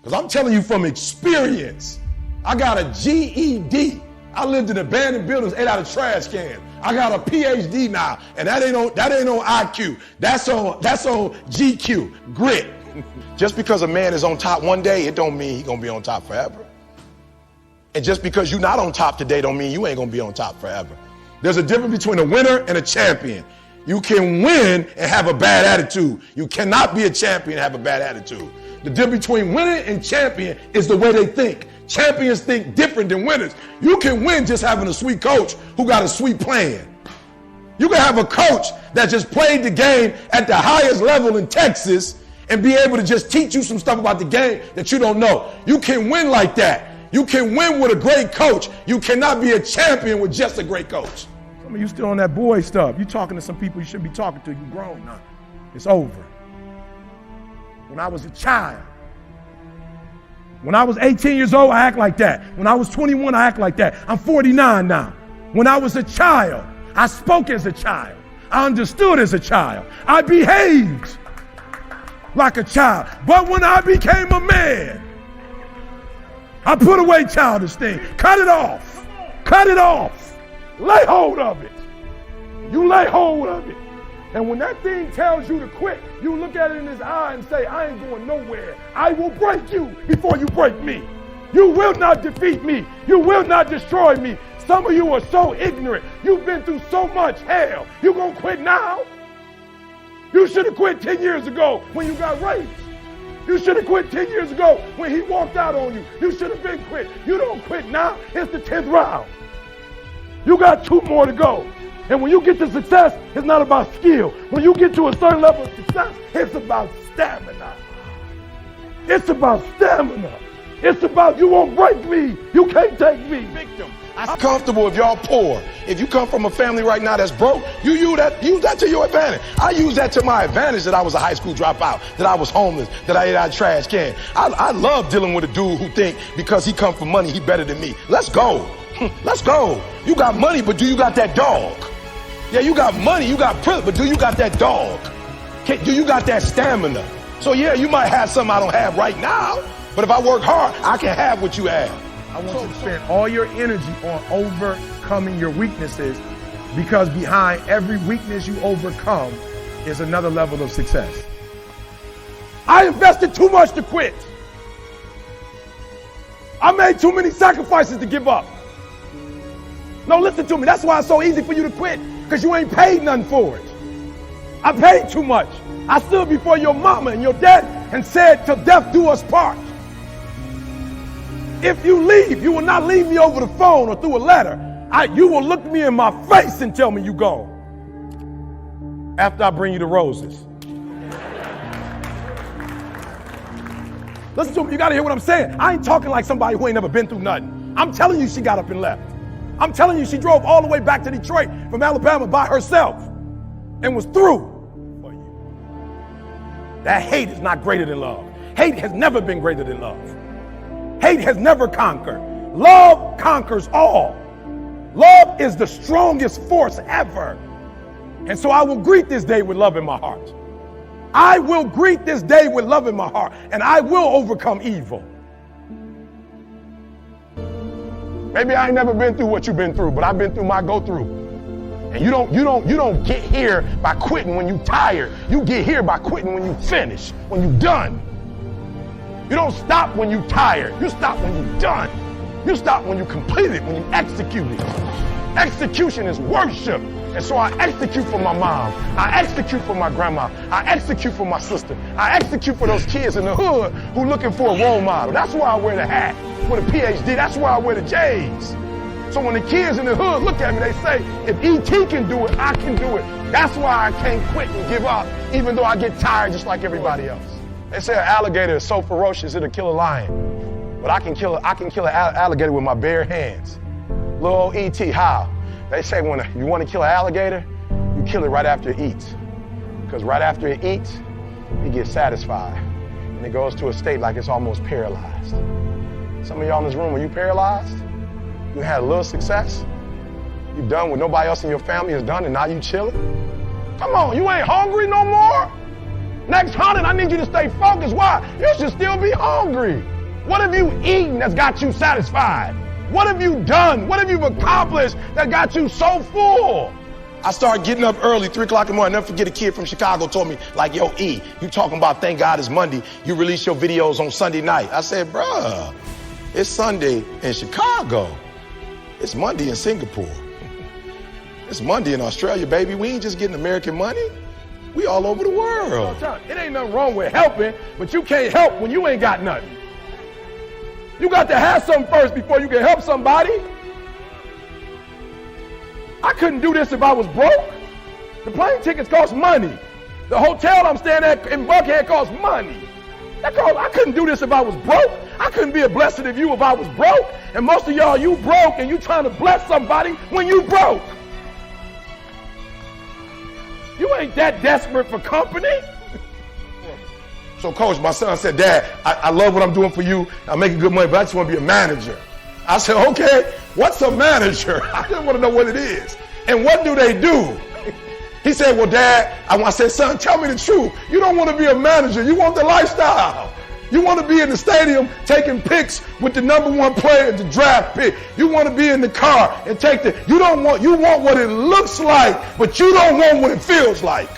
Because I'm telling you from experience. I got a GED. I lived in abandoned buildings, ate out of trash cans. I got a PhD now, and that ain't on IQ. That's on GQ, grit. Just because a man is on top one day, it don't mean he's gonna be on top forever. And just because you're not on top today don't mean you ain't gonna be on top forever. There's a difference between a winner and a champion. You can win and have a bad attitude. You cannot be a champion and have a bad attitude. The difference between winning and champion is the way they think. Champions think different than winners. You can win just having a sweet coach who got a sweet plan. You can have a coach that just played the game at the highest level in Texas and be able to just teach you some stuff about the game that you don't know. You can win like that. You can win with a great coach. You cannot be a champion with just a great coach. Some of you still on that boy stuff. You talking to some people you shouldn't be talking to. You grown now. It's over. When I was a child, when I was 18 years old, I act like that. When I was 21, I act like that. I'm 49 now. When I was a child, I spoke as a child. I understood as a child. I behaved like a child. But when I became a man, I put away childish things. Cut it off. Cut it off. Lay hold of it. You lay hold of it. And when that thing tells you to quit, you look at it in his eye and say, I ain't going nowhere. I will break you before you break me. You will not defeat me. You will not destroy me. Some of you are so ignorant. You've been through so much hell. You gonna quit now? You should have quit 10 years ago when you got raped. You should have quit 10 years ago when he walked out on you. You should have been quit. You don't quit now. It's the 10th round. You got 2 more to go. And when you get to success, it's not about skill. When you get to a certain level of success, it's about stamina. It's about stamina. It's about you won't break me. You can't take me. Victim. I'm comfortable if y'all poor. If you come from a family right now that's broke, you use that to your advantage. I use that to my advantage that I was a high school dropout, that I was homeless, that I ate out of trash can. I love dealing with a dude who think because he come from money, he better than me. Let's go. Let's go. You got money, but do you got that dog? Yeah, you got money, you got privilege, but do you got that dog? Do you got that stamina? So yeah, you might have something I don't have right now, but if I work hard, I can have what you have. I want you to spend all your energy on overcoming your weaknesses, because behind every weakness you overcome is another level of success. I invested too much to quit. I made too many sacrifices to give up. No, listen to me. That's why it's so easy for you to quit, because you ain't paid nothing for it. I paid too much. I stood before your mama and your dad and said, till death do us part. If you leave, you will not leave me over the phone or through a letter. You will look me in my face and tell me you gone after I bring you the roses. Listen to me. You got to hear what I'm saying. I ain't talking like somebody who ain't never been through nothing. I'm telling you she got up and left. I'm telling you she drove all the way back to Detroit from Alabama by herself and was through for you. That hate is not greater than love. Hate has never been greater than love. Hate has never conquered. Love conquers all. Love is the strongest force ever. And so I will greet this day with love in my heart. I will greet this day with love in my heart, and I will overcome evil. Maybe I ain't never been through what you've been through, but I've been through my go-through. And you don't get here by quitting when you tired. You get here by quitting when you finish, when you done. You don't stop when you tired. You stop when you done. You stop when you complete it, when you execute it. Execution is worship. And so I execute for my mom. I execute for my grandma. I execute for my sister. I execute for those kids in the hood who looking for a role model. That's why I wear the hat with a PhD. That's why I wear the J's. So when the kids in the hood look at me, they say, if E.T. can do it, I can do it. That's why I can't quit and give up, even though I get tired just like everybody else. They say an alligator is so ferocious it'll kill a lion. But I can kill an alligator with my bare hands. Little old E.T., how? They say when you want to kill an alligator, you kill it right after it eats. Because right after it eats, it gets satisfied. And it goes to a state like it's almost paralyzed. Some of y'all in this room, are you paralyzed? You had a little success? You done what nobody else in your family has done, and now you chilling? Come on, you ain't hungry no more? Next 100, I need you to stay focused. Why? You should still be hungry. What have you eaten that's got you satisfied? What have you done? What have you accomplished that got you so full? I started getting up early, 3 o'clock in the morning. I'll never forget a kid from Chicago told me, like, yo, E, you talking about thank God it's Monday. You release your videos on Sunday night. I said, bruh, it's Sunday in Chicago. It's Monday in Singapore. It's Monday in Australia, baby. We ain't just getting American money. We all over the world. It ain't nothing wrong with helping, but you can't help when you ain't got nothing. You got to have something first before you can help somebody. I couldn't do this if I was broke. The plane tickets cost money. The hotel I'm staying at in Buckhead costs money. I couldn't do this if I was broke. I couldn't be a blessing of you if I was broke. And most of y'all, you broke and you trying to bless somebody when you broke. You ain't that desperate for company. So coach, my son said, Dad, I love what I'm doing for you. I'm making good money, but I just want to be a manager. I said, okay, what's a manager? I just want to know what it is. And what do they do? He said, well, Dad, I said, son, tell me the truth. You don't want to be a manager. You want the lifestyle. You want to be in the stadium taking pics with the #1 player, the draft pick. You want to be in the car and take you want what it looks like, but you don't want what it feels like.